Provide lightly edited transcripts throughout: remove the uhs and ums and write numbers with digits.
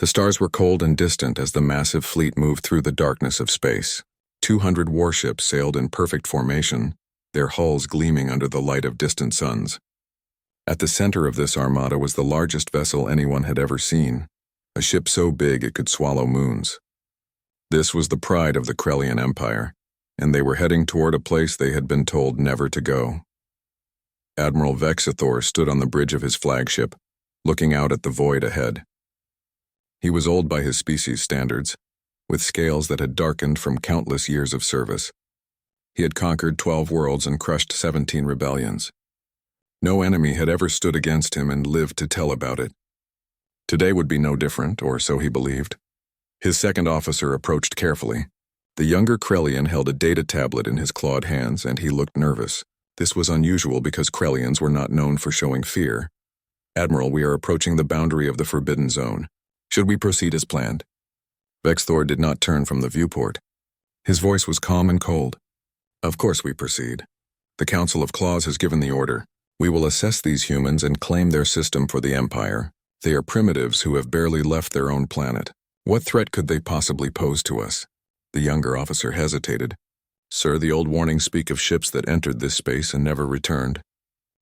The stars were cold and distant as the massive fleet moved through the darkness of space. 200 warships sailed in perfect formation, their hulls gleaming under the light of distant suns. At the center of this armada was the largest vessel anyone had ever seen, a ship so big it could swallow moons. This was the pride of the Krellian Empire, and they were heading toward a place they had been told never to go. Admiral Vexithor stood on the bridge of his flagship, looking out at the void ahead. He was old by his species' standards, with scales that had darkened from countless years of service. He had conquered 12 worlds and crushed 17 rebellions. No enemy had ever stood against him and lived to tell about it. Today would be no different, or so he believed. His second officer approached carefully. The younger Krellian held a data tablet in his clawed hands, and he looked nervous. This was unusual because Krellians were not known for showing fear. "Admiral, we are approaching the boundary of the Forbidden Zone. Should we proceed as planned?" Vexthor did not turn from the viewport. His voice was calm and cold. "Of course we proceed. The Council of Claws has given the order. We will assess these humans and claim their system for the Empire. They are primitives who have barely left their own planet. What threat could they possibly pose to us?" The younger officer hesitated. "Sir, the old warnings speak of ships that entered this space and never returned.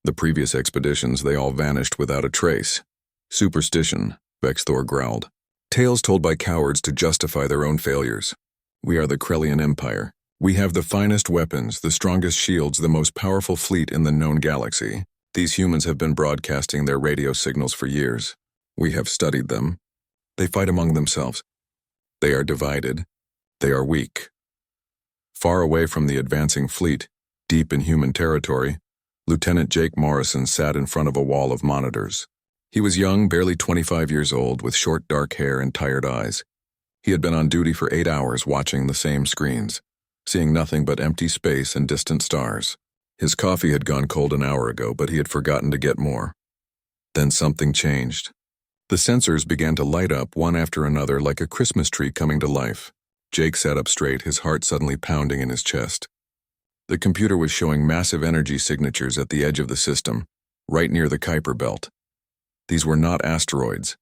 The previous expeditions, they all vanished without a trace." "Superstition," Vexthor growled. "Tales told by cowards to justify their own failures. We are the Krellian Empire. We have the finest weapons, the strongest shields, the most powerful fleet in the known galaxy. These humans have been broadcasting their radio signals for years. We have studied them. They fight among themselves. They are divided. They are weak." Far away from the advancing fleet, deep in human territory, Lieutenant Jake Morrison sat in front of a wall of monitors. He was young, barely 25 years old, with short dark hair and tired eyes. He had been on duty for 8 hours watching the same screens, seeing nothing but empty space and distant stars. His coffee had gone cold an hour ago, but he had forgotten to get more. Then something changed. The sensors began to light up one after another like a Christmas tree coming to life. Jake sat up straight, his heart suddenly pounding in his chest. The computer was showing massive energy signatures at the edge of the system, right near the Kuiper belt. These were not asteroids.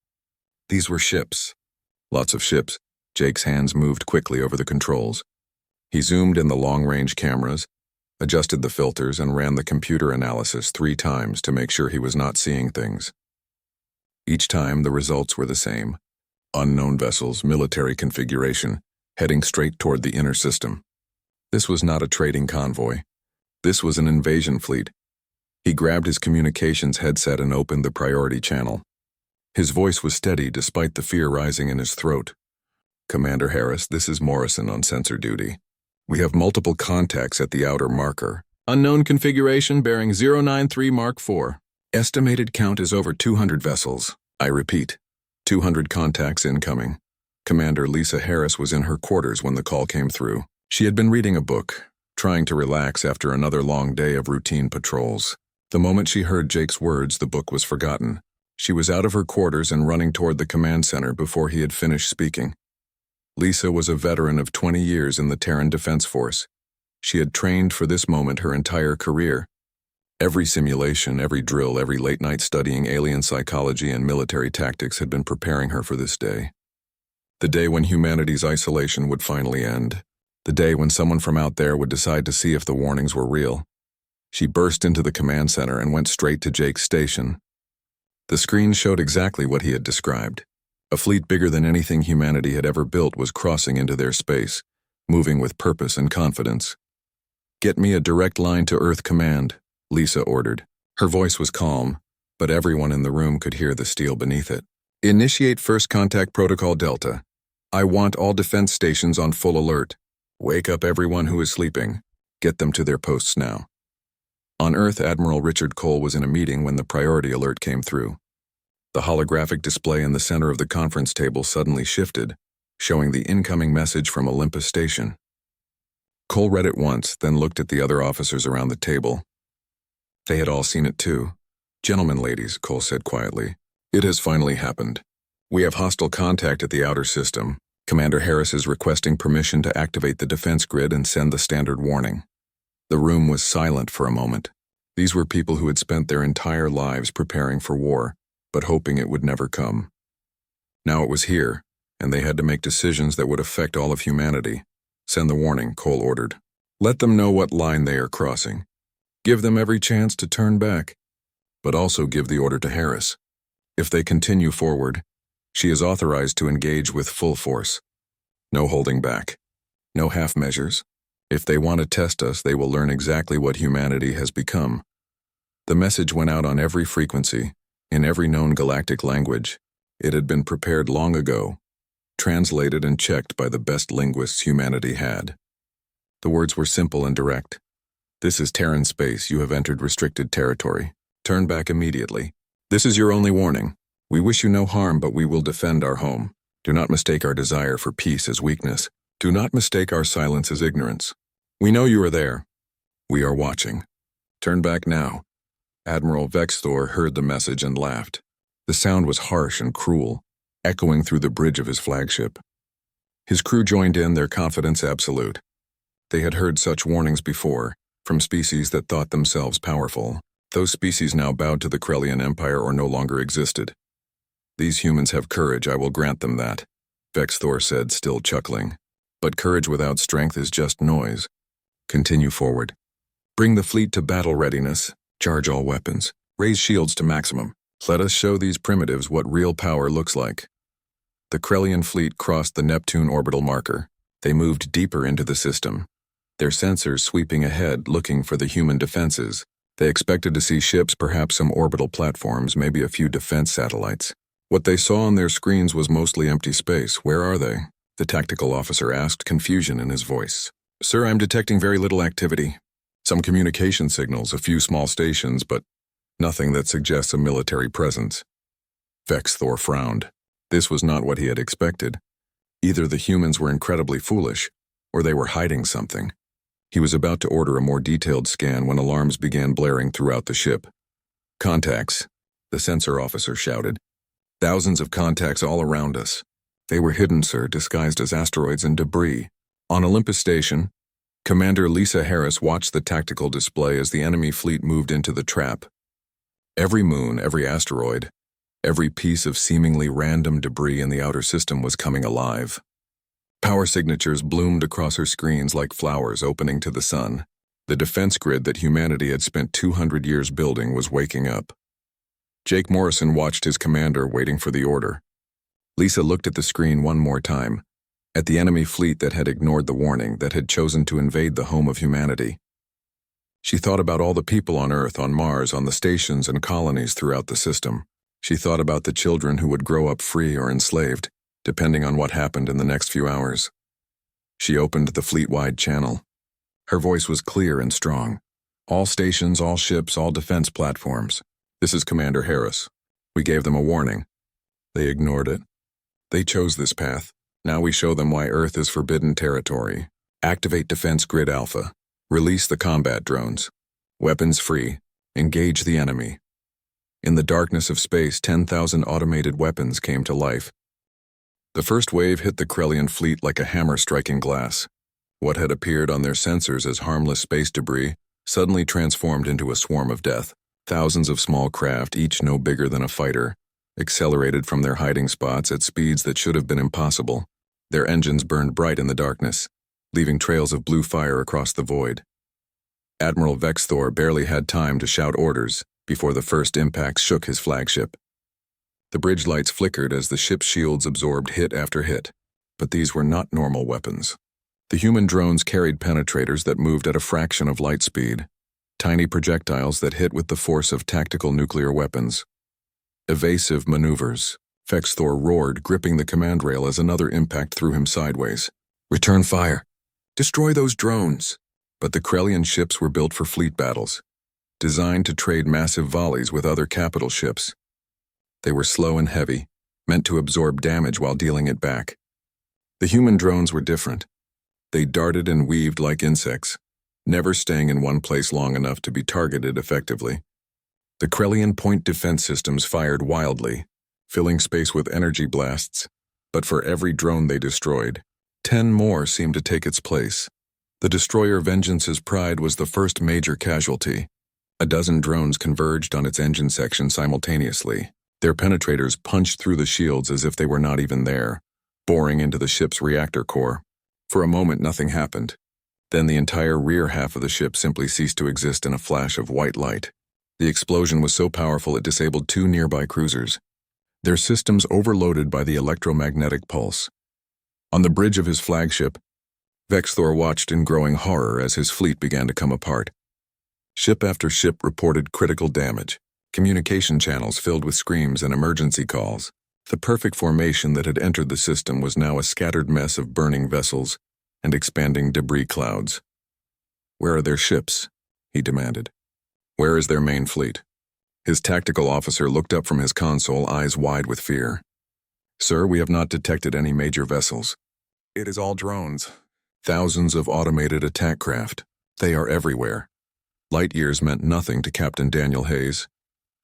These were ships. Lots of ships. Jake's hands moved quickly over the controls. He zoomed in the long-range cameras, adjusted the filters, and ran the computer analysis 3 times to make sure he was not seeing things. Each time, the results were the same. Unknown vessels, military configuration, heading straight toward the inner system. This was not a trading convoy. This was an invasion fleet. He grabbed his communications headset and opened the priority channel. His voice was steady despite the fear rising in his throat. "Commander Harris, this is Morrison on sensor duty. We have multiple contacts at the outer marker. Unknown configuration bearing 093 Mark IV. Estimated count is over 200 vessels. I repeat, 200 contacts incoming." Commander Lisa Harris was in her quarters when the call came through. She had been reading a book, trying to relax after another long day of routine patrols. The moment she heard Jake's words, the book was forgotten. She was out of her quarters and running toward the command center before he had finished speaking. Lisa was a veteran of 20 years in the Terran Defense Force. She had trained for this moment her entire career. Every simulation, every drill, every late night studying alien psychology and military tactics had been preparing her for this day. The day when humanity's isolation would finally end. The day when someone from out there would decide to see if the warnings were real. She burst into the command center and went straight to Jake's station. The screen showed exactly what he had described. A fleet bigger than anything humanity had ever built was crossing into their space, moving with purpose and confidence. "Get me a direct line to Earth Command," Lisa ordered. Her voice was calm, but everyone in the room could hear the steel beneath it. "Initiate First Contact Protocol Delta. I want all defense stations on full alert. Wake up everyone who is sleeping. Get them to their posts now." On Earth, Admiral Richard Cole was in a meeting when the priority alert came through. The holographic display in the center of the conference table suddenly shifted, showing the incoming message from Olympus Station. Cole read it once, then looked at the other officers around the table. They had all seen it too. "Gentlemen, ladies," Cole said quietly, "it has finally happened. We have hostile contact at the outer system. Commander Harris is requesting permission to activate the defense grid and send the standard warning." The room was silent for a moment. These were people who had spent their entire lives preparing for war, but hoping it would never come. Now it was here, and they had to make decisions that would affect all of humanity. Send the warning, Cole ordered. Let them know what line they are crossing. Give them every chance to turn back, but also give the order to Harris. If they continue forward, she is authorized to engage with full force. No holding back. No half measures. If they want to test us, they will learn exactly what humanity has become. The message went out on every frequency, in every known galactic language. It had been prepared long ago, translated and checked by the best linguists humanity had. The words were simple and direct. This is Terran space. You have entered restricted territory. Turn back immediately. This is your only warning. We wish you no harm, but we will defend our home. Do not mistake our desire for peace as weakness. Do not mistake our silence as ignorance. We know you are there. We are watching. Turn back now. Admiral Vexthor heard the message and laughed. The sound was harsh and cruel, echoing through the bridge of his flagship. His crew joined in, their confidence absolute. They had heard such warnings before, from species that thought themselves powerful. Those species now bowed to the Krellian Empire or no longer existed. These humans have courage, I will grant them that, Vexthor said, still chuckling. But courage without strength is just noise. Continue forward. Bring the fleet to battle readiness. Charge all weapons. Raise shields to maximum. Let us show these primitives what real power looks like. The Krellian fleet crossed the Neptune orbital marker. They moved deeper into the system, their sensors sweeping ahead, looking for the human defenses. They expected to see ships, perhaps some orbital platforms, maybe a few defense satellites. What they saw on their screens was mostly empty space. Where are they? The tactical officer asked, confusion in his voice. Sir, I'm detecting very little activity. Some communication signals, a few small stations, but nothing that suggests a military presence. Vexthor frowned. This was not what he had expected. Either the humans were incredibly foolish, or they were hiding something. He was about to order a more detailed scan when alarms began blaring throughout the ship. Contacts, the sensor officer shouted. Thousands of contacts all around us. They were hidden, sir, disguised as asteroids and debris. On Olympus Station, Commander Lisa Harris watched the tactical display as the enemy fleet moved into the trap. Every moon, every asteroid, every piece of seemingly random debris in the outer system was coming alive. Power signatures bloomed across her screens like flowers opening to the sun. The defense grid that humanity had spent 200 years building was waking up. Jake Morrison watched his commander, waiting for the order. Lisa looked at the screen one more time, at the enemy fleet that had ignored the warning, that had chosen to invade the home of humanity. She thought about all the people on Earth, on Mars, on the stations and colonies throughout the system. She thought about the children who would grow up free or enslaved, depending on what happened in the next few hours. She opened the fleet-wide channel. Her voice was clear and strong. All stations, all ships, all defense platforms. This is Commander Harris. We gave them a warning. They ignored it. They chose this path. Now we show them why Earth is forbidden territory. Activate Defense Grid Alpha. Release the combat drones. Weapons free. Engage the enemy. In the darkness of space, 10,000 automated weapons came to life. The first wave hit the Krellian fleet like a hammer striking glass. What had appeared on their sensors as harmless space debris suddenly transformed into a swarm of death. Thousands of small craft, each no bigger than a fighter, accelerated from their hiding spots at speeds that should have been impossible. Their engines burned bright in the darkness, leaving trails of blue fire across the void. Admiral Vexthor barely had time to shout orders before the first impacts shook his flagship. The bridge lights flickered as the ship's shields absorbed hit after hit, but these were not normal weapons. The human drones carried penetrators that moved at a fraction of light speed, tiny projectiles that hit with the force of tactical nuclear weapons. Evasive maneuvers. Vexthor roared, gripping the command rail as another impact threw him sideways. Return fire. Destroy those drones. But the Krellian ships were built for fleet battles, designed to trade massive volleys with other capital ships. They were slow and heavy, meant to absorb damage while dealing it back. The human drones were different. They darted and weaved like insects, never staying in one place long enough to be targeted effectively. The Krellian point defense systems fired wildly, filling space with energy blasts, but for every drone they destroyed, 10 more seemed to take its place. The destroyer Vengeance's Pride was the first major casualty. A dozen drones converged on its engine section simultaneously, Their penetrators punched through the shields as if they were not even there, boring into the ship's reactor core. For a moment, nothing happened. Then the entire rear half of the ship simply ceased to exist in a flash of white light. The explosion was so powerful it disabled 2 nearby cruisers, their systems overloaded by the electromagnetic pulse. On the bridge of his flagship, Vexthor watched in growing horror as his fleet began to come apart. Ship after ship reported critical damage, communication channels filled with screams and emergency calls. The perfect formation that had entered the system was now a scattered mess of burning vessels and expanding debris clouds. "Where are their ships?" he demanded. "Where is their main fleet?" His tactical officer looked up from his console, eyes wide with fear. "Sir, we have not detected any major vessels. It is all drones. Thousands of automated attack craft. They are everywhere." Light years meant nothing to Captain Daniel Hayes.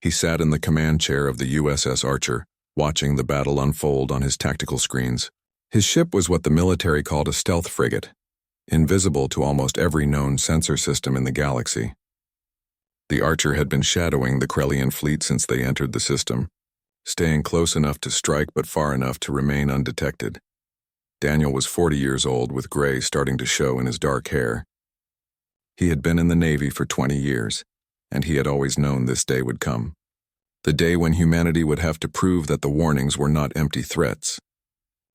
He sat in the command chair of the USS Archer, watching the battle unfold on his tactical screens. His ship was what the military called a stealth frigate, invisible to almost every known sensor system in the galaxy. The Archer had been shadowing the Krellian fleet since they entered the system, staying close enough to strike but far enough to remain undetected. Daniel was 40 years old, with gray starting to show in his dark hair. He had been in the Navy for 20 years, and he had always known this day would come. The day when humanity would have to prove that the warnings were not empty threats.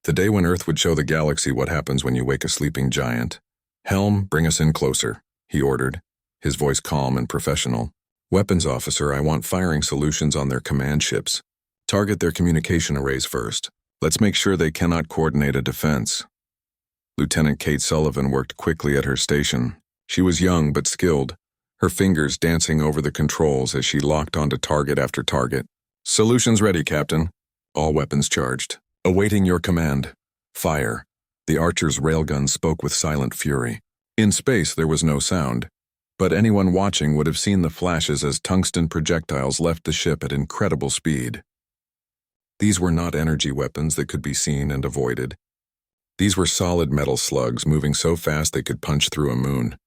The day when Earth would show the galaxy what happens when you wake a sleeping giant. "Helm, bring us in closer," he ordered, his voice calm and professional. "Weapons officer, I want firing solutions on their command ships. Target their communication arrays first. Let's make sure they cannot coordinate a defense." Lieutenant Kate Sullivan worked quickly at her station. She was young but skilled, her fingers dancing over the controls as she locked onto target after target. "Solutions ready, Captain. All weapons charged. Awaiting your command. Fire." The Archer's railgun spoke with silent fury. In space there was no sound, but anyone watching would have seen the flashes as tungsten projectiles left the ship at incredible speed. These were not energy weapons that could be seen and avoided. These were solid metal slugs moving so fast they could punch through a moon.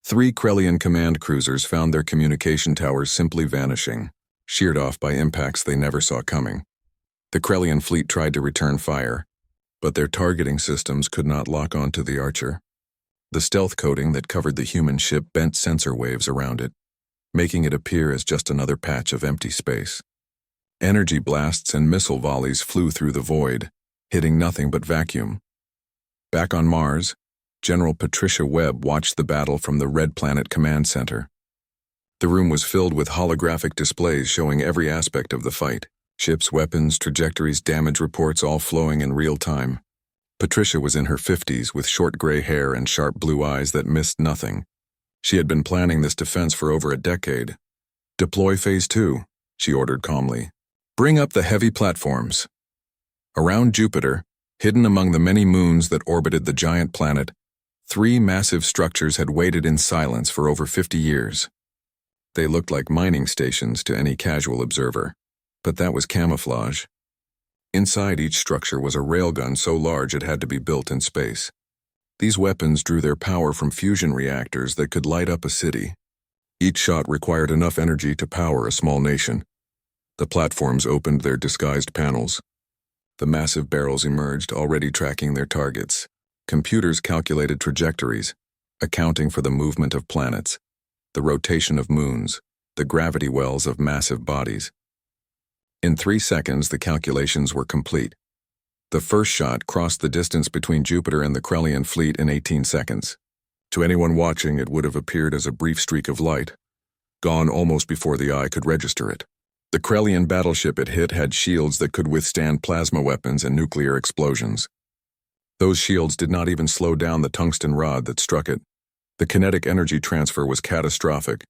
3 Krellian command cruisers found their communication towers simply vanishing, sheared off by impacts they never saw coming. The Krellian fleet tried to return fire, but their targeting systems could not lock onto the Archer. The stealth coating that covered the human ship bent sensor waves around it, making it appear as just another patch of empty space. Energy blasts and missile volleys flew through the void, hitting nothing but vacuum. Back on Mars, General Patricia Webb watched the battle from the Red Planet Command Center. The room was filled with holographic displays showing every aspect of the fight. Ships, weapons, trajectories, damage reports, all flowing in real time. Patricia was in her 50s with short gray hair and sharp blue eyes that missed nothing. She had been planning this defense for over a decade. "Deploy Phase 2, she ordered calmly. "Bring up the heavy platforms." Around Jupiter, hidden among the many moons that orbited the giant planet, 3 massive structures had waited in silence for over 50 years. They looked like mining stations to any casual observer, but that was camouflage. Inside each structure was a railgun so large it had to be built in space. These weapons drew their power from fusion reactors that could light up a city. Each shot required enough energy to power a small nation. The platforms opened their disguised panels. The massive barrels emerged, already tracking their targets. Computers calculated trajectories, accounting for the movement of planets, the rotation of moons, the gravity wells of massive bodies. In 3 seconds, the calculations were complete. The first shot crossed the distance between Jupiter and the Krellian fleet in 18 seconds. To anyone watching, it would have appeared as a brief streak of light, gone almost before the eye could register it. The Krellian battleship it hit had shields that could withstand plasma weapons and nuclear explosions. Those shields did not even slow down the tungsten rod that struck it. The kinetic energy transfer was catastrophic.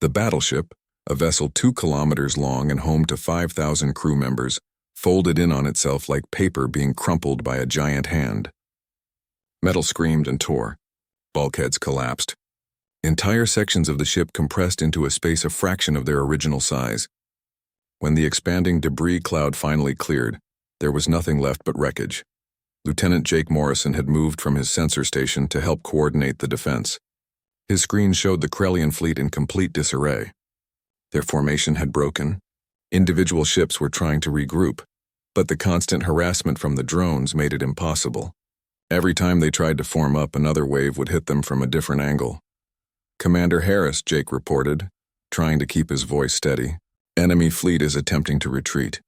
The battleship, a vessel 2 kilometers long and home to 5,000 crew members, folded in on itself like paper being crumpled by a giant hand. Metal screamed and tore. Bulkheads collapsed. Entire sections of the ship compressed into a space a fraction of their original size. When the expanding debris cloud finally cleared, there was nothing left but wreckage. Lieutenant Jake Morrison had moved from his sensor station to help coordinate the defense. His screen showed the Krellian fleet in complete disarray. Their formation had broken, Individual ships were trying to regroup, but the constant harassment from the drones made it impossible. Every time they tried to form up, another wave would hit them from a different angle. "Commander Harris," Jake reported, trying to keep his voice steady. "Enemy fleet is attempting to retreat.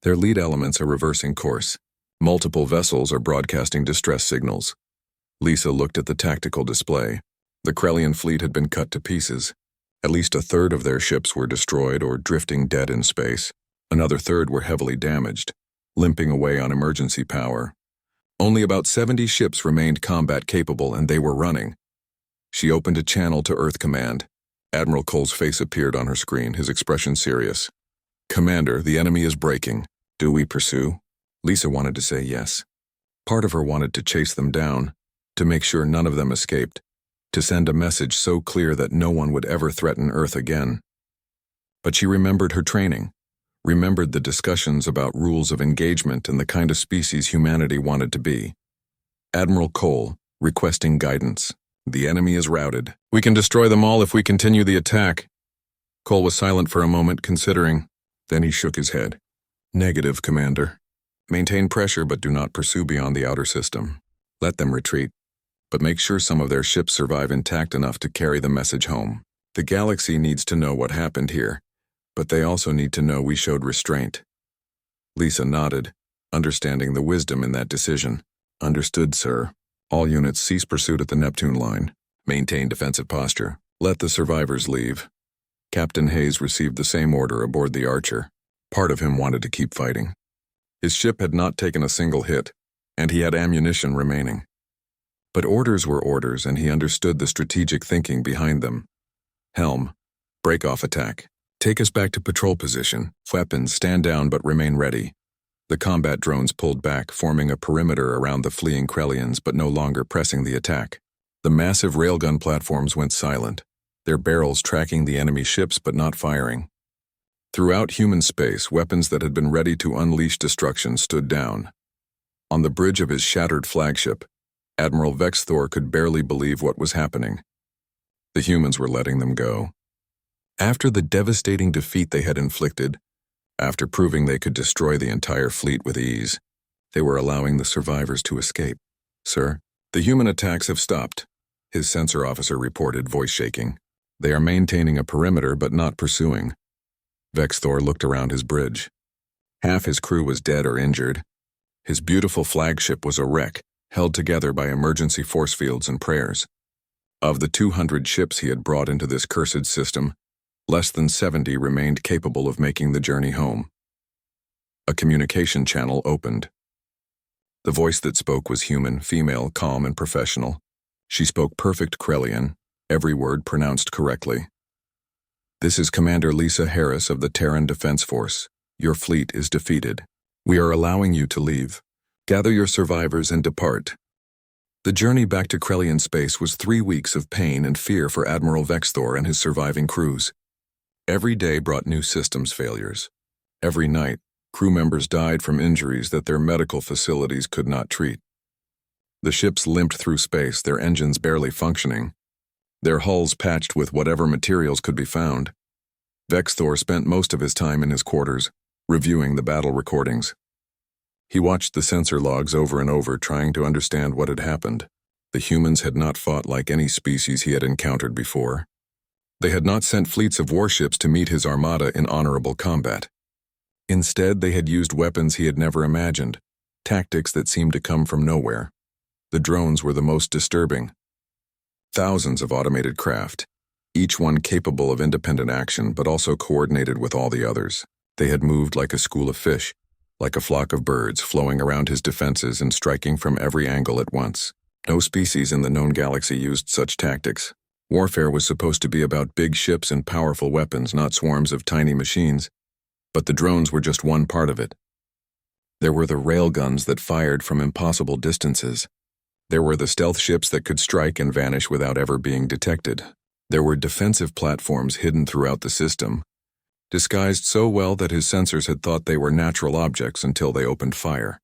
Their lead elements are reversing course. Multiple vessels are broadcasting distress signals." Lisa looked at the tactical display. The Krellian fleet had been cut to pieces. At least a third of their ships were destroyed or drifting dead in space. Another third were heavily damaged, limping away on emergency power. Only about 70 ships remained combat capable, and they were running. She opened a channel to Earth Command. Admiral Cole's face appeared on her screen, his expression serious. "Commander, the enemy is breaking. Do we pursue?" Lisa wanted to say yes. Part of her wanted to chase them down, to make sure none of them escaped, to send a message so clear that no one would ever threaten Earth again. But she remembered her training, remembered the discussions about rules of engagement and the kind of species humanity wanted to be. Admiral Cole, requesting guidance. "The enemy is routed. We can destroy them all if we continue the attack." Cole was silent for a moment, considering. Then he shook his head. "Negative, Commander. Maintain pressure, but do not pursue beyond the outer system. Let them retreat, but make sure some of their ships survive intact enough to carry the message home. The galaxy needs to know what happened here, but they also need to know we showed restraint." Lisa nodded, understanding the wisdom in that decision. "Understood, sir. All units cease pursuit at the Neptune line. Maintain defensive posture. Let the survivors leave." Captain Hayes received the same order aboard the Archer. Part of him wanted to keep fighting. His ship had not taken a single hit, and he had ammunition remaining. But orders were orders, and he understood the strategic thinking behind them. "Helm, break off attack. Take us back to patrol position. Weapons, stand down but remain ready." The combat drones pulled back, forming a perimeter around the fleeing Krellians but no longer pressing the attack. The massive railgun platforms went silent, their barrels tracking the enemy ships but not firing. Throughout human space, weapons that had been ready to unleash destruction stood down. On the bridge of his shattered flagship, Admiral Vexthor could barely believe what was happening. The humans were letting them go. After the devastating defeat they had inflicted, after proving they could destroy the entire fleet with ease, they were allowing the survivors to escape. "Sir, the human attacks have stopped," his sensor officer reported, voice shaking. "They are maintaining a perimeter but not pursuing." Vexthor looked around his bridge. Half his crew was dead or injured. His beautiful flagship was a wreck, held together by emergency force fields and prayers. Of the 200 ships he had brought into this cursed system, less than 70 remained capable of making the journey home. A communication channel opened. The voice that spoke was human, female, calm, and professional. She spoke perfect Krellian, every word pronounced correctly. "This is Commander Lisa Harris of the Terran Defense Force. Your fleet is defeated. We are allowing you to leave. Gather your survivors and depart." The journey back to Krellian space was 3 weeks of pain and fear for Admiral Vexthor and his surviving crews. Every day brought new systems failures. Every night, crew members died from injuries that their medical facilities could not treat. The ships limped through space, their engines barely functioning, their hulls patched with whatever materials could be found. Vexthor spent most of his time in his quarters, reviewing the battle recordings. He watched the sensor logs over and over, trying to understand what had happened. The humans had not fought like any species he had encountered before. They had not sent fleets of warships to meet his armada in honorable combat. Instead, they had used weapons he had never imagined, tactics that seemed to come from nowhere. The drones were the most disturbing. Thousands of automated craft, each one capable of independent action but also coordinated with all the others. They had moved like a school of fish, like a flock of birds flowing around his defenses and striking from every angle at once. No species in the known galaxy used such tactics. Warfare was supposed to be about big ships and powerful weapons, not swarms of tiny machines. But the drones were just one part of it. There were the railguns that fired from impossible distances. There were the stealth ships that could strike and vanish without ever being detected. There were defensive platforms hidden throughout the system, disguised so well that his sensors had thought they were natural objects until they opened fire.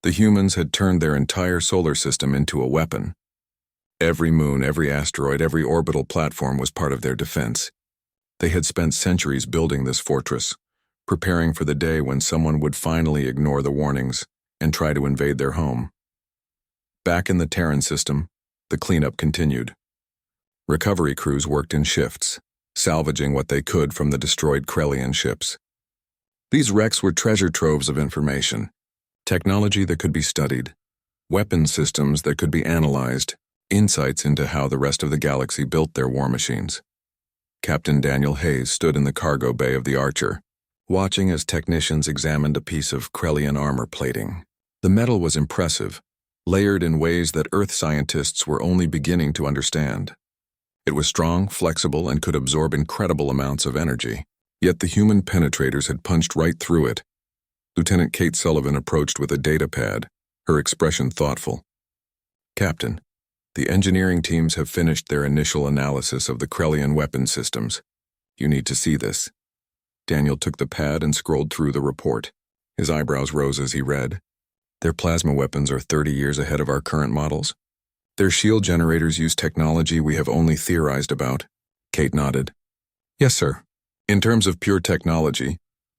The humans had turned their entire solar system into a weapon. Every moon, every asteroid, every orbital platform was part of their defense. They had spent centuries building this fortress, preparing for the day when someone would finally ignore the warnings and try to invade their home. Back in the Terran system, the cleanup continued. Recovery crews worked in shifts, salvaging what they could from the destroyed Krellian ships. These wrecks were treasure troves of information, technology that could be studied, weapon systems that could be analyzed, insights into how the rest of the galaxy built their war machines. Captain Daniel Hayes stood in the cargo bay of the Archer, watching as technicians examined a piece of Krellian armor plating. The metal was impressive, layered in ways that Earth scientists were only beginning to understand. It was strong, flexible, and could absorb incredible amounts of energy. Yet the human penetrators had punched right through it. Lieutenant Kate Sullivan approached with a data pad, her expression thoughtful. "Captain, the engineering teams have finished their initial analysis of the Krellian weapon systems. You need to see this." Daniel took the pad and scrolled through the report. His eyebrows rose as he read. "Their plasma weapons are 30 years ahead of our current models. Their shield generators use technology we have only theorized about." Kate nodded. "Yes, sir. In terms of pure technology,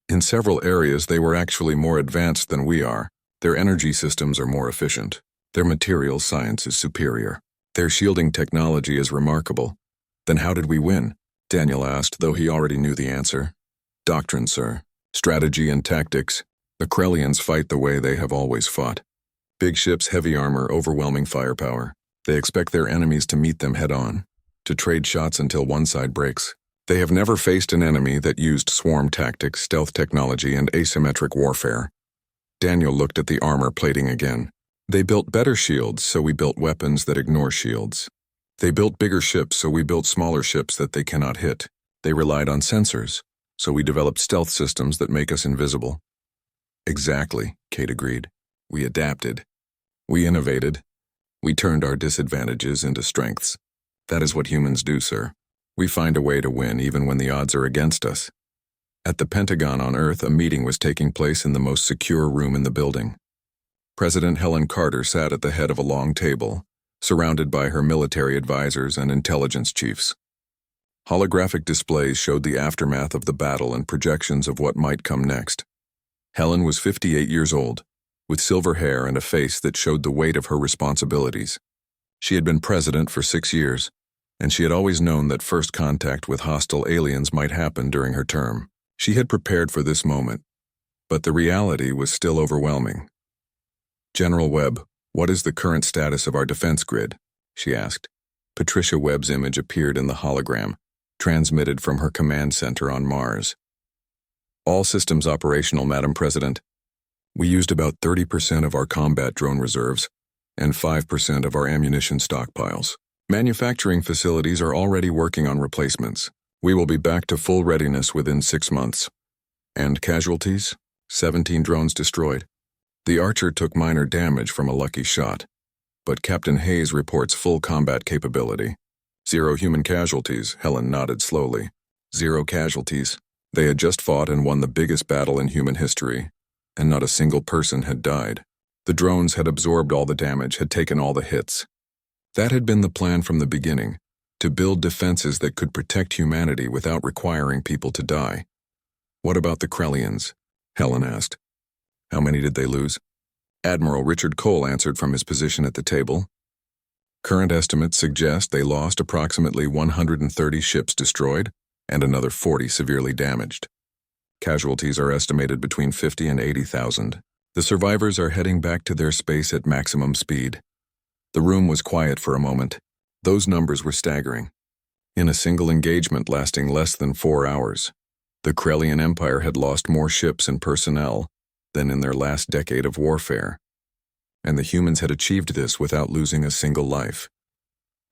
in several areas they were actually more advanced than we are. Their energy systems are more efficient. Their materials science is superior. Their shielding technology is remarkable." "Then how did we win?" Daniel asked, though he already knew the answer. "Doctrine, sir. Strategy and tactics. The Krellians fight the way they have always fought. Big ships, heavy armor, overwhelming firepower. They expect their enemies to meet them head-on, to trade shots until one side breaks. They have never faced an enemy that used swarm tactics, stealth technology, and asymmetric warfare." Daniel looked at the armor plating again. "They built better shields, so we built weapons that ignore shields. They built bigger ships, so we built smaller ships that they cannot hit. They relied on sensors, so we developed stealth systems that make us invisible." "Exactly," Kate agreed. "We adapted. We innovated. We turned our disadvantages into strengths. That is what humans do, sir. We find a way to win even when the odds are against us." At the Pentagon on Earth, a meeting was taking place in the most secure room in the building. President Helen Carter sat at the head of a long table, surrounded by her military advisors and intelligence chiefs. Holographic displays showed the aftermath of the battle and projections of what might come next. Helen was 58 years old, with silver hair and a face that showed the weight of her responsibilities. She had been president for 6 years, and she had always known that first contact with hostile aliens might happen during her term. She had prepared for this moment, but the reality was still overwhelming. "General Webb, what is the current status of our defense grid?" she asked. Patricia Webb's image appeared in the hologram, transmitted from her command center on Mars. "All systems operational, Madam President. We used about 30% of our combat drone reserves and 5% of our ammunition stockpiles. Manufacturing facilities are already working on replacements. We will be back to full readiness within 6 months. And casualties? 17 drones destroyed. The Archer took minor damage from a lucky shot, but Captain Hayes reports full combat capability. 0 human casualties," Helen nodded slowly. 0 casualties. They had just fought and won the biggest battle in human history, and not a single person had died. The drones had absorbed all the damage, had taken all the hits. That had been the plan from the beginning, to build defenses that could protect humanity without requiring people to die. "What about the Krellians?" Helen asked. "How many did they lose?" Admiral Richard Cole answered from his position at the table. "Current estimates suggest they lost approximately 130 ships destroyed and another 40 severely damaged. Casualties are estimated between 50 and 80,000. The survivors are heading back to their space at maximum speed." The room was quiet for a moment. Those numbers were staggering. In a single engagement lasting less than 4 hours, the Krellian Empire had lost more ships and personnel than in their last decade of warfare. And the humans had achieved this without losing a single life.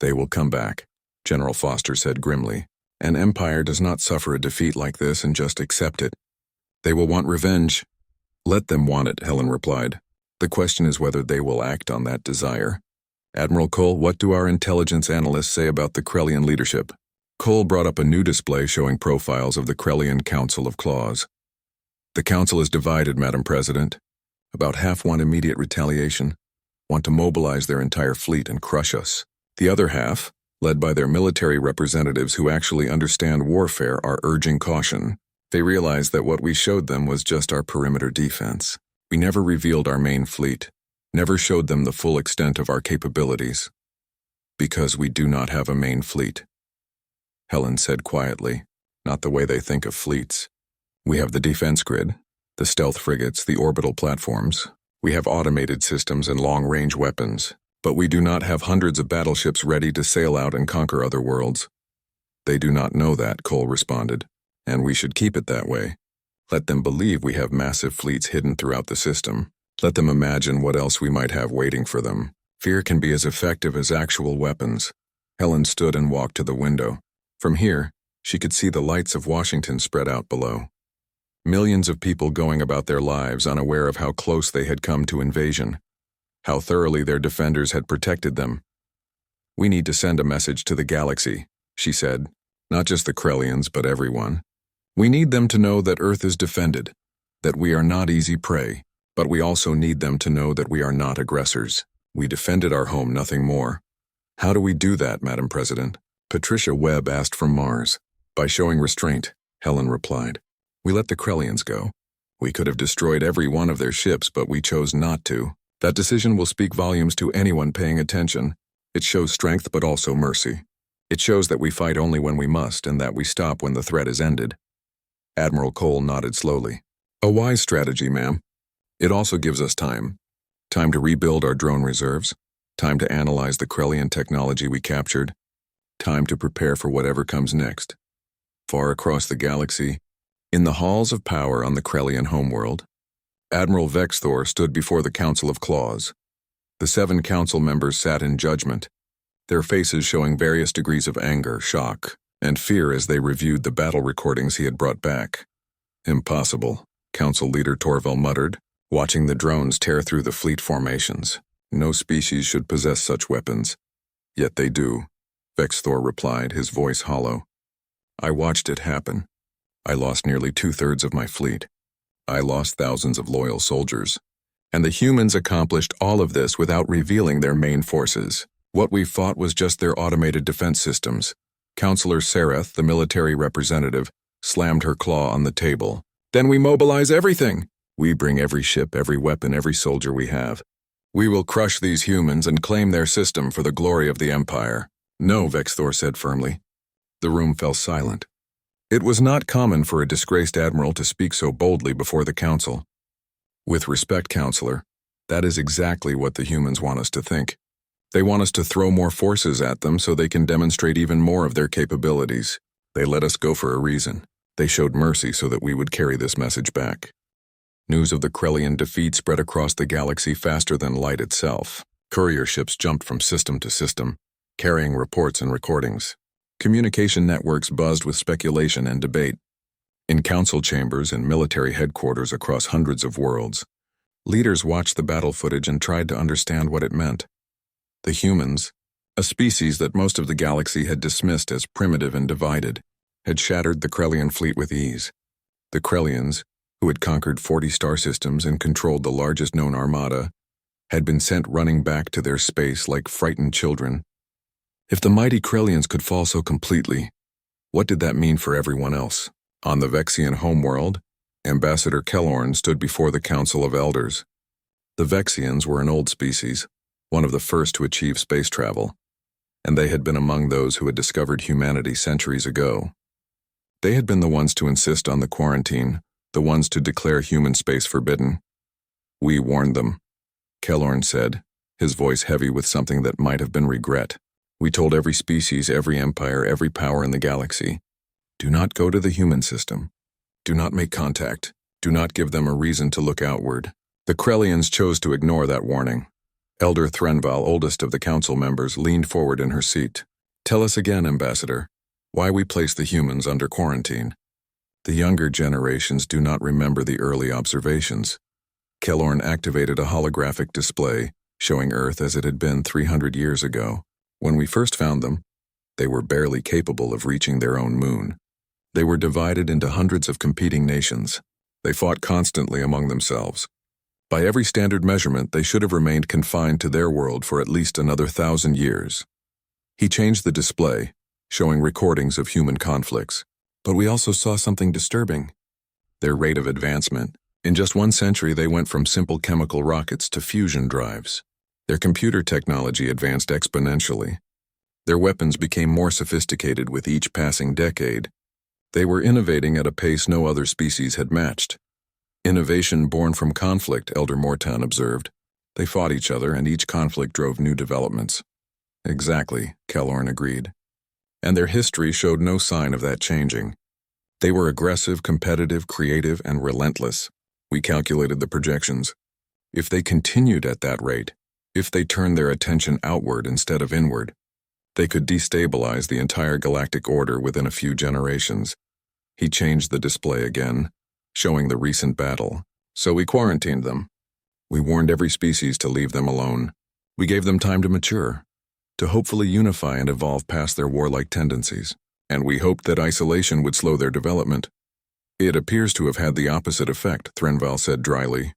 "They will come back," General Foster said grimly. "An empire does not suffer a defeat like this and just accept it. They will want revenge." "Let them want it," Helen replied. "The question is whether they will act on that desire." "Admiral Cole, what do our intelligence analysts say about the Krellian leadership?" Cole brought up a new display showing profiles of the Krellian Council of Claws. "The council is divided, Madam President. About half want immediate retaliation, want to mobilize their entire fleet and crush us. The other half, led by their military representatives who actually understand warfare, are urging caution. They realized that what we showed them was just our perimeter defense. We never revealed our main fleet, never showed them the full extent of our capabilities. Because we do not have a main fleet, Helen said quietly, not the way they think of fleets. We have the defense grid, the stealth frigates, the orbital platforms. We have automated systems and long-range weapons, but we do not have hundreds of battleships ready to sail out and conquer other worlds. They do not know that, Cole responded, and we should keep it that way. Let them believe we have massive fleets hidden throughout the system. Let them imagine what else we might have waiting for them. Fear can be as effective as actual weapons. Helen stood and walked to the window. From here, she could see the lights of Washington spread out below. Millions of people going about their lives unaware of how close they had come to invasion, how thoroughly their defenders had protected them. We need to send a message to the galaxy, she said, not just the Krellians, but everyone. We need them to know that Earth is defended, that we are not easy prey, but we also need them to know that we are not aggressors. We defended our home, nothing more. How do we do that, Madam President? Patricia Webb asked from Mars. By showing restraint, Helen replied. We let the Krellians go. We could have destroyed every one of their ships, but we chose not to. That decision will speak volumes to anyone paying attention. It shows strength but also mercy. It shows that we fight only when we must and that we stop when the threat is ended. Admiral Cole nodded slowly. A wise strategy, ma'am. It also gives us time. Time to rebuild our drone reserves. Time to analyze the Krellian technology we captured. Time to prepare for whatever comes next. Far across the galaxy, in the halls of power on the Krellian homeworld, Admiral Vexthor stood before the Council of Claws. The 7 council members sat in judgment, their faces showing various degrees of anger, shock, and fear as they reviewed the battle recordings he had brought back. Impossible, Council Leader Torval muttered, watching the drones tear through the fleet formations. No species should possess such weapons. Yet they do, Vexthor replied, his voice hollow. I watched it happen. I lost nearly 2/3 of my fleet. I lost thousands of loyal soldiers. And the humans accomplished all of this without revealing their main forces. What we fought was just their automated defense systems. Counselor Sereth, the military representative, slammed her claw on the table. Then we mobilize everything. We bring every ship, every weapon, every soldier we have. We will crush these humans and claim their system for the glory of the Empire. No, Vexthor said firmly. The room fell silent. It was not common for a disgraced admiral to speak so boldly before the council. With respect, Counselor, that is exactly what the humans want us to think. They want us to throw more forces at them so they can demonstrate even more of their capabilities. They let us go for a reason. They showed mercy so that we would carry this message back. News of the Krellian defeat spread across the galaxy faster than light itself. Courier ships jumped from system to system, carrying reports and recordings. Communication networks buzzed with speculation and debate. In council chambers and military headquarters across hundreds of worlds, leaders watched the battle footage and tried to understand what it meant. The humans, a species that most of the galaxy had dismissed as primitive and divided, had shattered the Krellian fleet with ease. The Krellians, who had conquered 40 star systems and controlled the largest known armada, had been sent running back to their space like frightened children. If the mighty Krellians could fall so completely, what did that mean for everyone else? On the Vexian homeworld, Ambassador Kellorn stood before the Council of Elders. The Vexians were an old species, one of the first to achieve space travel, and they had been among those who had discovered humanity centuries ago. They had been the ones to insist on the quarantine, the ones to declare human space forbidden. We warned them, Kellorn said, his voice heavy with something that might have been regret. We told every species, every empire, every power in the galaxy, do not go to the human system. Do not make contact. Do not give them a reason to look outward. The Krellians chose to ignore that warning. Elder Threnval, oldest of the council members, leaned forward in her seat. Tell us again, Ambassador, why we placed the humans under quarantine. The younger generations do not remember the early observations. Kellorn activated a holographic display, showing Earth as it had been 300 years ago. When we first found them, they were barely capable of reaching their own moon. They were divided into hundreds of competing nations. They fought constantly among themselves. By every standard measurement, they should have remained confined to their world for at least another 1,000 years. He changed the display, showing recordings of human conflicts. But we also saw something disturbing. Their rate of advancement. In just 1 century, they went from simple chemical rockets to fusion drives. Their computer technology advanced exponentially. Their weapons became more sophisticated with each passing decade. They were innovating at a pace no other species had matched. Innovation born from conflict, Elder Mortan observed. They fought each other, and each conflict drove new developments. Exactly, Kellorn agreed. And their history showed no sign of that changing. They were aggressive, competitive, creative, and relentless. We calculated the projections. If they continued at that rate, if they turned their attention outward instead of inward, they could destabilize the entire galactic order within a few generations. He changed the display again, showing the recent battle. So we quarantined them. We warned every species to leave them alone. We gave them time to mature, to hopefully unify and evolve past their warlike tendencies. And we hoped that isolation would slow their development. It appears to have had the opposite effect, Threnval said dryly.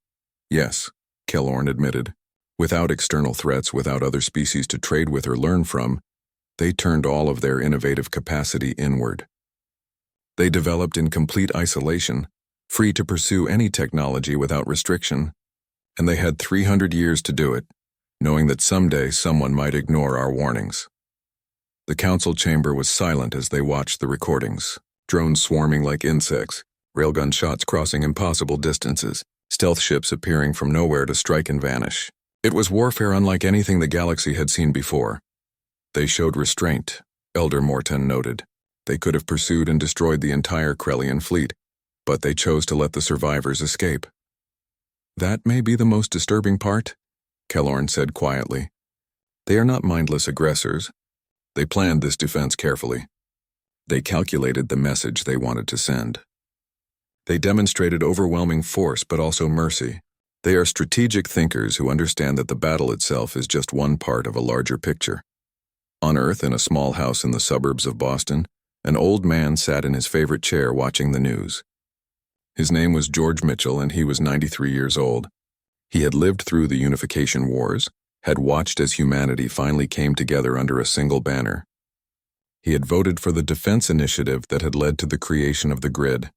Yes, Kellorn admitted. Without external threats, without other species to trade with or learn from, they turned all of their innovative capacity inward. They developed in complete isolation, free to pursue any technology without restriction, and they had 300 years to do it, knowing that someday someone might ignore our warnings. The council chamber was silent as they watched the recordings, drones swarming like insects, railgun shots crossing impossible distances, stealth ships appearing from nowhere to strike and vanish. It was warfare unlike anything the galaxy had seen before. They showed restraint, Elder Mortan noted. They could have pursued and destroyed the entire Krellian fleet, but they chose to let the survivors escape. That may be the most disturbing part, Kellorn said quietly. They are not mindless aggressors. They planned this defense carefully. They calculated the message they wanted to send. They demonstrated overwhelming force but also mercy. They are strategic thinkers who understand that the battle itself is just one part of a larger picture. On Earth, in a small house in the suburbs of Boston, an old man sat in his favorite chair watching the news. His name was George Mitchell, and he was 93 years old. He had lived through the Unification Wars, had watched as humanity finally came together under a single banner. He had voted for the defense initiative that had led to the creation of the grid.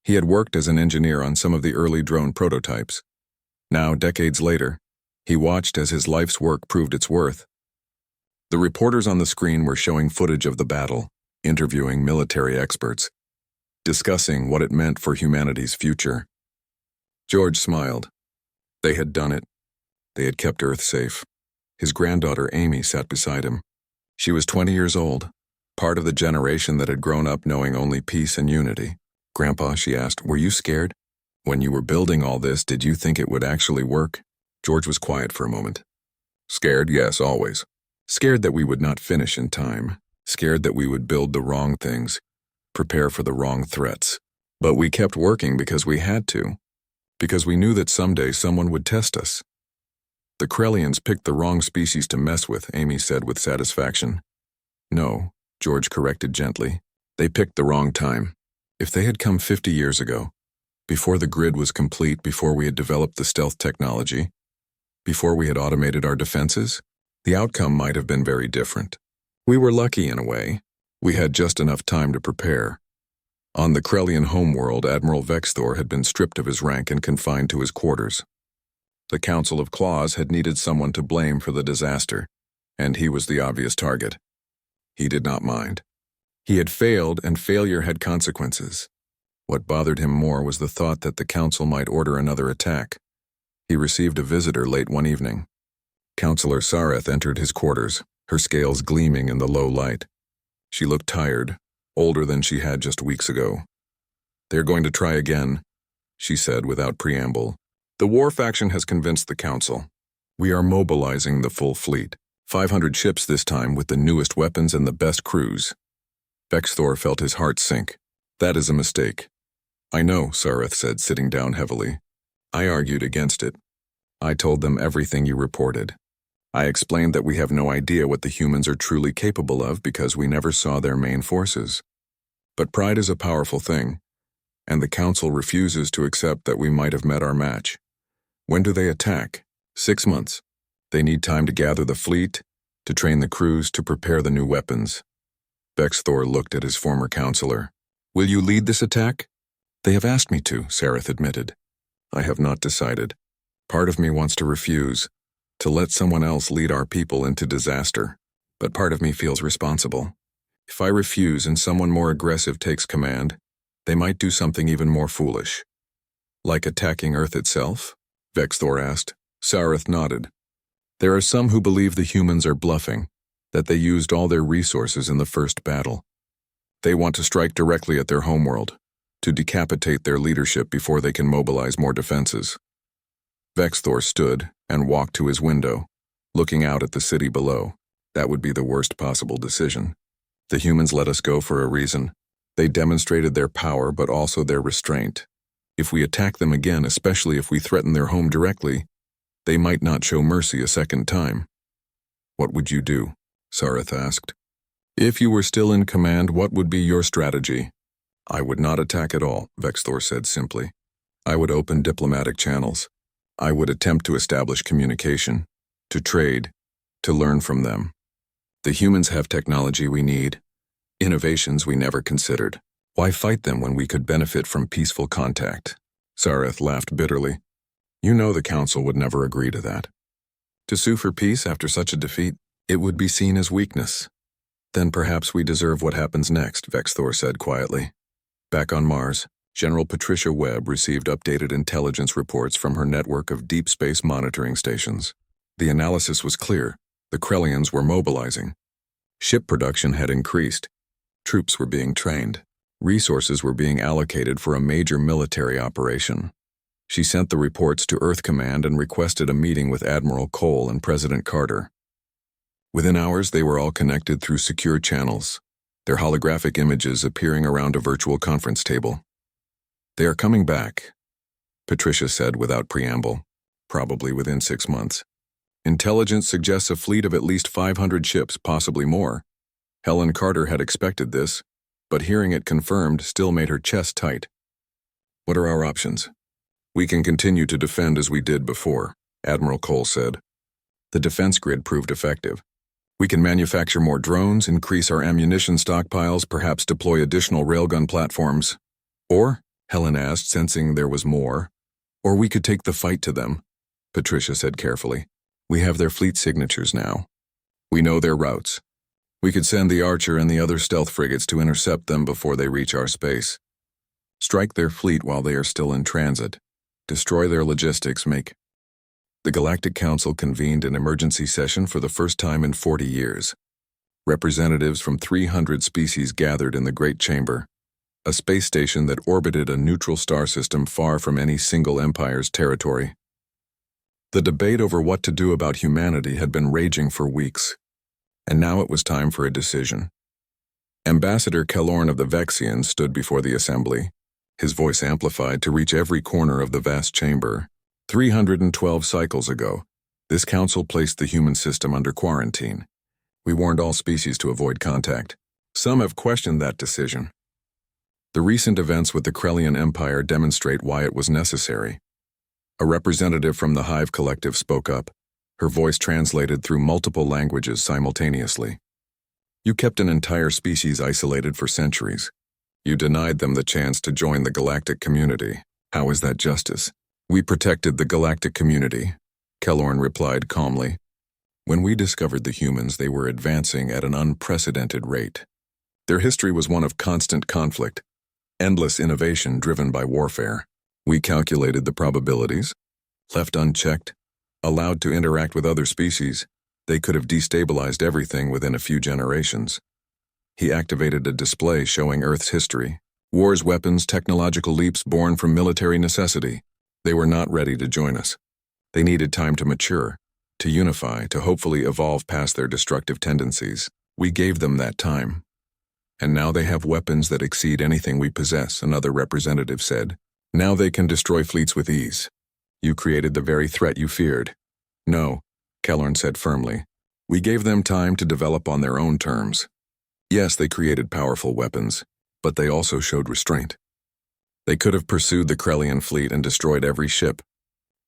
He had worked as an engineer on some of the early drone prototypes. Now, decades later, he watched as his life's work proved its worth. The reporters on the screen were showing footage of the battle, interviewing military experts, discussing what it meant for humanity's future. George smiled. They had done it. They had kept Earth safe. His granddaughter Amy sat beside him. She was 20 years old, part of the generation that had grown up knowing only peace and unity. Grandpa, she asked, were you scared? When you were building all this, did you think it would actually work? George was quiet for a moment. Scared, yes, always. Scared that we would not finish in time. Scared that we would build the wrong things, prepare for the wrong threats. But we kept working because we had to. Because we knew that someday someone would test us. The Krellians picked the wrong species to mess with, Amy said with satisfaction. No, George corrected gently. They picked the wrong time. If they had come 50 years ago, before the grid was complete, before we had developed the stealth technology, before we had automated our defenses, the outcome might have been very different. We were lucky in a way. We had just enough time to prepare. On the Krellian homeworld, Admiral Vexthor had been stripped of his rank and confined to his quarters. The Council of Claws had needed someone to blame for the disaster, and he was the obvious target. He did not mind. He had failed, and failure had consequences. What bothered him more was the thought that the Council might order another attack. He received a visitor late one evening. Counselor Sareth entered his quarters, her scales gleaming in the low light. She looked tired, older than she had just weeks ago. They're going to try again, she said without preamble. The war faction has convinced the Council. We are mobilizing the full fleet. 500 ships this time with the newest weapons and the best crews. Vexthor felt his heart sink. That is a mistake. I know, Sareth said, sitting down heavily. I argued against it. I told them everything you reported. I explained that we have no idea what the humans are truly capable of because we never saw their main forces. But pride is a powerful thing, and the Council refuses to accept that we might have met our match. When do they attack? 6 months. They need time to gather the fleet, to train the crews, to prepare the new weapons. Vexthor looked at his former counselor. Will you lead this attack? They have asked me to, Sareth admitted. I have not decided. Part of me wants to refuse, to let someone else lead our people into disaster, but part of me feels responsible. If I refuse and someone more aggressive takes command, they might do something even more foolish. Like attacking Earth itself? Vexthor asked. Sareth nodded. There are some who believe the humans are bluffing, that they used all their resources in the first battle. They want to strike directly at their homeworld, to decapitate their leadership before they can mobilize more defenses. Vexthor stood and walked to his window, looking out at the city below. That would be the worst possible decision. The humans let us go for a reason. They demonstrated their power but also their restraint. If we attack them again, especially if we threaten their home directly, they might not show mercy a second time. What would you do? Sareth asked. If you were still in command, what would be your strategy? I would not attack at all, Vexthor said simply. I would open diplomatic channels. I would attempt to establish communication, to trade, to learn from them. The humans have technology we need, innovations we never considered. Why fight them when we could benefit from peaceful contact? Sareth laughed bitterly. You know the Council would never agree to that. To sue for peace after such a defeat, it would be seen as weakness. Then perhaps we deserve what happens next, Vexthor said quietly. Back on Mars, General Patricia Webb received updated intelligence reports from her network of deep space monitoring stations. The analysis was clear. The Krellians were mobilizing. Ship production had increased. Troops were being trained. Resources were being allocated for a major military operation. She sent the reports to Earth Command and requested a meeting with Admiral Cole and President Carter. Within hours, they were all connected through secure channels, their holographic images appearing around a virtual conference table. They are coming back, Patricia said without preamble, probably within 6 months. Intelligence suggests a fleet of at least 500 ships, possibly more. Helen Carter had expected this, but hearing it confirmed still made her chest tight. What are our options? We can continue to defend as we did before, Admiral Cole said. The defense grid proved effective. We can manufacture more drones, increase our ammunition stockpiles, perhaps deploy additional railgun platforms. Or, Helen asked, sensing there was more, or we could take the fight to them, Patricia said carefully. We have their fleet signatures now. We know their routes. We could send the Archer and the other stealth frigates to intercept them before they reach our space. Strike their fleet while they are still in transit. Destroy their logistics, The Galactic Council convened an emergency session for the first time in 40 years. Representatives from 300 species gathered in the Great Chamber, a space station that orbited a neutral star system far from any single empire's territory. The debate over what to do about humanity had been raging for weeks, and now it was time for a decision. Ambassador Kelorn of the Vexians stood before the assembly, his voice amplified to reach every corner of the vast chamber. 312 cycles ago, this council placed the human system under quarantine. We warned all species to avoid contact. Some have questioned that decision. The recent events with the Krellian Empire demonstrate why it was necessary. A representative from the Hive Collective spoke up, her voice translated through multiple languages simultaneously. You kept an entire species isolated for centuries. You denied them the chance to join the galactic community. How is that justice? We protected the galactic community, Kelorn replied calmly. When we discovered the humans, they were advancing at an unprecedented rate. Their history was one of constant conflict, endless innovation driven by warfare. We calculated the probabilities. Left unchecked, allowed to interact with other species, they could have destabilized everything within a few generations. He activated a display showing Earth's history, wars, weapons, technological leaps born from military necessity. They were not ready to join us. They needed time to mature, to unify, to hopefully evolve past their destructive tendencies. We gave them that time. And now they have weapons that exceed anything we possess, another representative said. Now they can destroy fleets with ease. You created the very threat you feared. No, Kelorn said firmly. We gave them time to develop on their own terms. Yes, they created powerful weapons, but they also showed restraint. They could have pursued the Krellian fleet and destroyed every ship.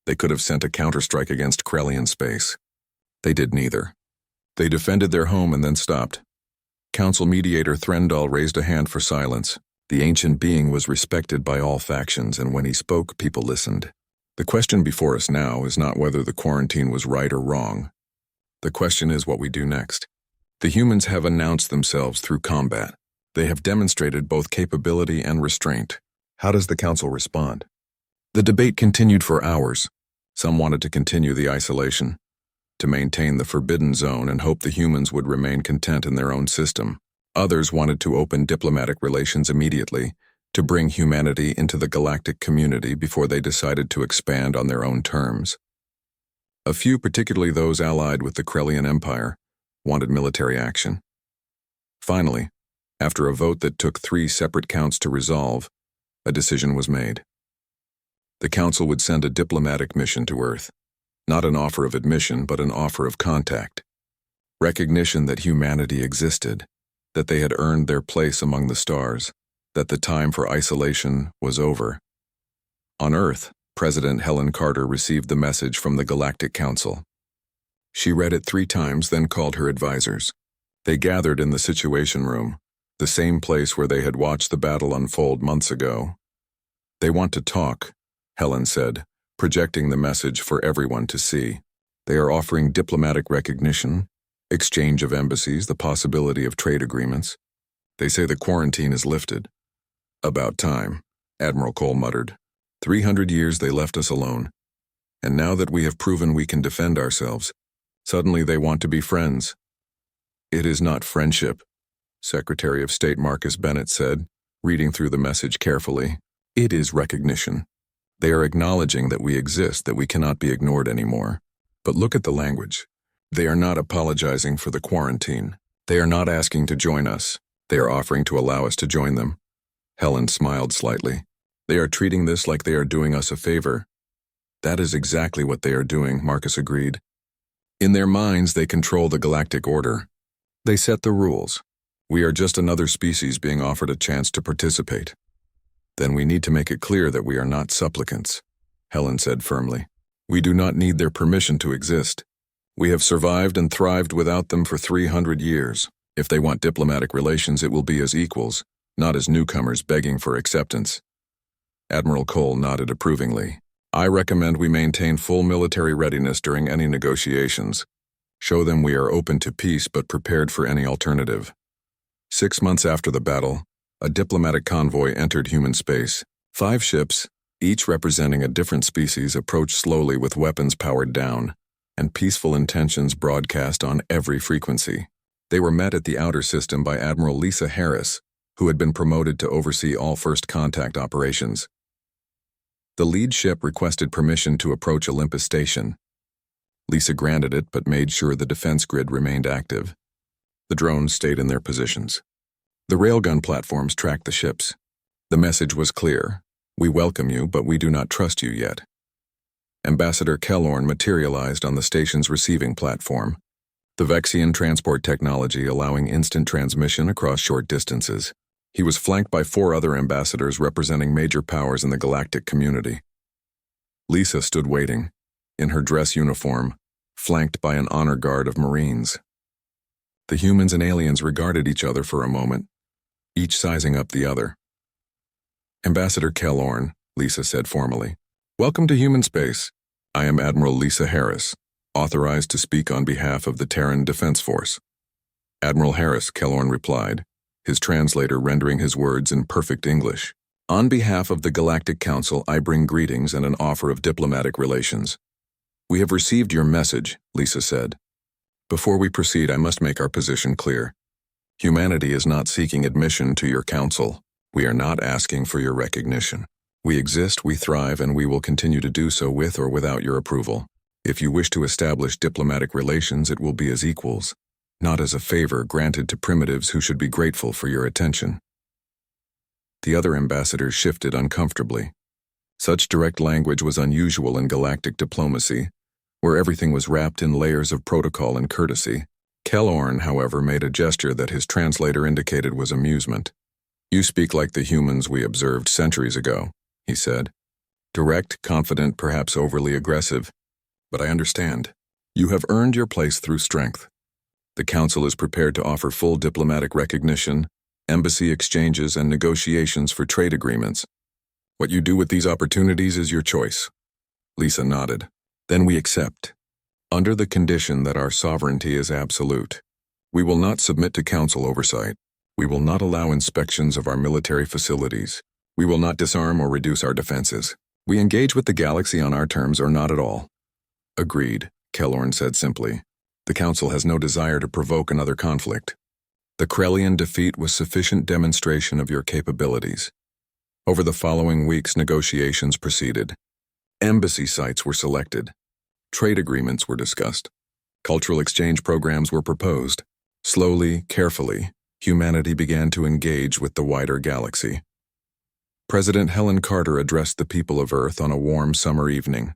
They could have sent a counterstrike against Krellian space. They did neither. They defended their home and then stopped. Council mediator Threndal raised a hand for silence. The ancient being was respected by all factions, and when he spoke, people listened. The question before us now is not whether the quarantine was right or wrong. The question is what we do next. The humans have announced themselves through combat. They have demonstrated both capability and restraint. How does the council respond? The debate continued for hours. Some wanted to continue the isolation, to maintain the forbidden zone and hope the humans would remain content in their own system. Others wanted to open diplomatic relations immediately, to bring humanity into the galactic community before they decided to expand on their own terms. A few, particularly those allied with the Krellian Empire, wanted military action. Finally, after a vote that took 3 separate counts to resolve, a decision was made. The Council would send a diplomatic mission to Earth, not an offer of admission but an offer of contact. Recognition that humanity existed, that they had earned their place among the stars, that the time for isolation was over. On Earth, President Helen Carter received the message from the Galactic Council. She read it 3 times, then called her advisors. They gathered in the Situation Room, the same place where they had watched the battle unfold months ago. They want to talk, Helen said, projecting the message for everyone to see. They are offering diplomatic recognition, exchange of embassies, the possibility of trade agreements. They say the quarantine is lifted. About time, Admiral Cole muttered. 300 years they left us alone. And now that we have proven we can defend ourselves, suddenly they want to be friends. It is not friendship, Secretary of State Marcus Bennett said, reading through the message carefully. It is recognition. They are acknowledging that we exist, that we cannot be ignored anymore. But look at the language. They are not apologizing for the quarantine. They are not asking to join us. They are offering to allow us to join them. Helen smiled slightly. They are treating this like they are doing us a favor. That is exactly what they are doing, Marcus agreed. In their minds, they control the galactic order. They set the rules. We are just another species being offered a chance to participate. Then we need to make it clear that we are not supplicants, Helen said firmly. We do not need their permission to exist. We have survived and thrived without them for 300 years. If they want diplomatic relations, it will be as equals, not as newcomers begging for acceptance. Admiral Cole nodded approvingly. I recommend we maintain full military readiness during any negotiations. Show them we are open to peace but prepared for any alternative. 6 months after the battle, a diplomatic convoy entered human space. 5 ships, each representing a different species, approached slowly with weapons powered down, and peaceful intentions broadcast on every frequency. They were met at the outer system by Admiral Lisa Harris, who had been promoted to oversee all first contact operations. The lead ship requested permission to approach Olympus Station. Lisa granted it but made sure the defense grid remained active. The drones stayed in their positions. The railgun platforms tracked the ships. The message was clear. We welcome you, but we do not trust you yet. Ambassador Kellorn materialized on the station's receiving platform, the Vexian transport technology allowing instant transmission across short distances. He was flanked by 4 other ambassadors representing major powers in the galactic community. Lisa stood waiting, in her dress uniform, flanked by an honor guard of Marines. The humans and aliens regarded each other for a moment, each sizing up the other. Ambassador Kellorn, Lisa said formally. Welcome to human space. I am Admiral Lisa Harris, authorized to speak on behalf of the Terran Defense Force. Admiral Harris, Kellorn replied, his translator rendering his words in perfect English. On behalf of the Galactic Council, I bring greetings and an offer of diplomatic relations. We have received your message, Lisa said. Before we proceed, I must make our position clear. Humanity is not seeking admission to your council. We are not asking for your recognition. We exist, we thrive, and we will continue to do so with or without your approval. If you wish to establish diplomatic relations, it will be as equals, not as a favor granted to primitives who should be grateful for your attention. The other ambassadors shifted uncomfortably. Such direct language was unusual in galactic diplomacy, where everything was wrapped in layers of protocol and courtesy. Kellorn, however, made a gesture that his translator indicated was amusement. You speak like the humans we observed centuries ago, he said. Direct, confident, perhaps overly aggressive. But I understand. You have earned your place through strength. The Council is prepared to offer full diplomatic recognition, embassy exchanges, and negotiations for trade agreements. What you do with these opportunities is your choice. Lisa nodded. Then we accept. Under the condition that our sovereignty is absolute. We will not submit to council oversight. We will not allow inspections of our military facilities. We will not disarm or reduce our defenses. We engage with the galaxy on our terms or not at all. Agreed, Kellorn said simply. The council has no desire to provoke another conflict. The Krellian defeat was sufficient demonstration of your capabilities. Over the following weeks, negotiations proceeded. Embassy sites were selected. Trade agreements were discussed. Cultural exchange programs were proposed. Slowly, carefully, humanity began to engage with the wider galaxy. President Helen Carter addressed the people of Earth on a warm summer evening.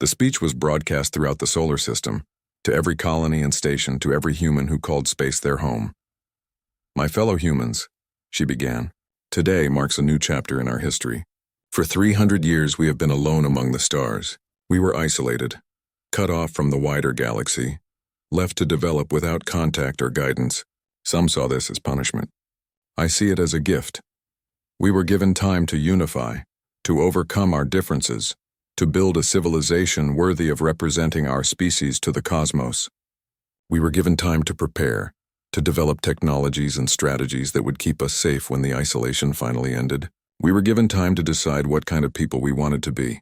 The speech was broadcast throughout the solar system, to every colony and station, to every human who called space their home. My fellow humans, she began, today marks a new chapter in our history. For 300 years we have been alone among the stars. We were isolated, cut off from the wider galaxy, left to develop without contact or guidance. Some saw this as punishment. I see it as a gift. We were given time to unify, to overcome our differences, to build a civilization worthy of representing our species to the cosmos. We were given time to prepare, to develop technologies and strategies that would keep us safe when the isolation finally ended. We were given time to decide what kind of people we wanted to be.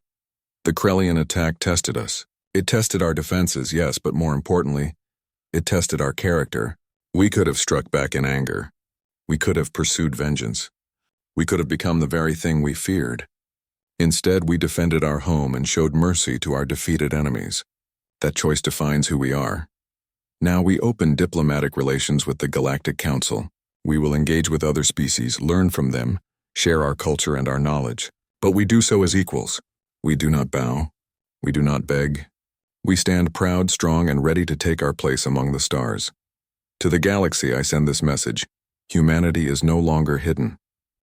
The Krellian attack tested us. It tested our defenses, yes, but more importantly, it tested our character. We could have struck back in anger. We could have pursued vengeance. We could have become the very thing we feared. Instead, we defended our home and showed mercy to our defeated enemies. That choice defines who we are. Now we open diplomatic relations with the Galactic Council. We will engage with other species, learn from them, share our culture and our knowledge. But we do so as equals. We do not bow. We do not beg. We stand proud, strong, and ready to take our place among the stars. To the galaxy, I send this message. Humanity is no longer hidden.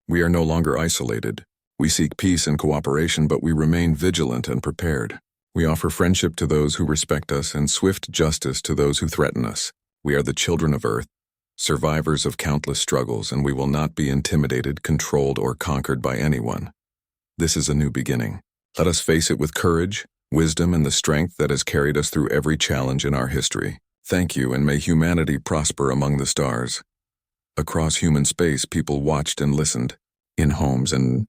We are no longer isolated. We seek peace and cooperation, but we remain vigilant and prepared. We offer friendship to those who respect us and swift justice to those who threaten us. We are the children of Earth, survivors of countless struggles, and we will not be intimidated, controlled, or conquered by anyone. This is a new beginning. Let us face it with courage, wisdom, and the strength that has carried us through every challenge in our history. Thank you, and may humanity prosper among the stars. Across human space, people watched and listened, in homes and